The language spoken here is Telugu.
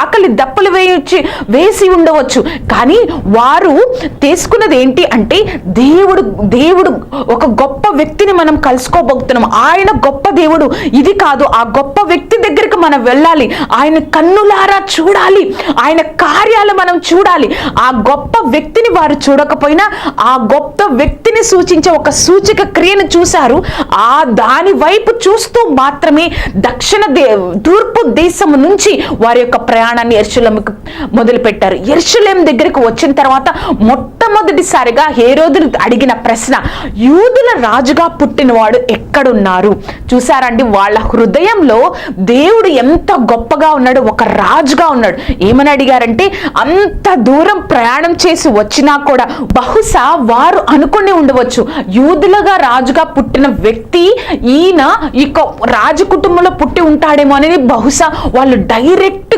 ఆకలి దప్పలు వేసి ఉండవచ్చు, కానీ వారు తీసుకున్నది ఏంటి అంటే దేవుడు ఒక గొప్ప వ్యక్తిని మనం కలుసుకోబోతున్నాం. ఆయన గొప్ప దేవుడు. ఇది కాదు, ఆ గొప్ప వ్యక్తి దగ్గరికి మనం వెళ్ళాలి, ఆయన కన్నులారా చూడాలి, ఆయన కార్యాలు మనం చూడాలి. ఆ గొప్ప వ్యక్తిని వారు చూడకపోయినా ఆ గొప్ప వ్యక్తిని సూచించే ఒక సూచక క్రియను చూశారు. దాని వైపు చూస్తూ మాత్రమే తూర్పు దేశం నుంచి వారి యొక్క ప్రయాణాన్ని యెరూషలేముకు మొదలు పెట్టారు. యెరూషలేము దగ్గరికి వచ్చిన తర్వాత మొట్టమొదటిసారిగా హేరోదు అడిగిన ప్రశ్న, యూదుల రాజుగా పుట్టినవాడు ఎక్కడున్నారు? చూసారండి, వాళ్ళ హృదయంలో దేవుడు ఎంత గొప్పగా ఉన్నాడు, ఒక రాజుగా ఉన్నాడు. ఏమని అడిగారంటే, అంత దూరం ప్రయాణం చేసి వచ్చినా కూడా బహుశా వారు అనుకుని ఉండవచ్చు, యూదులుగా రాజుగా పుట్టిన వ్యక్తి ఈయన రాజు కుటుంబంలో పుట్టి ఉంటాడేమో అనేది బహుశా వాళ్ళు డైరెక్ట్ గా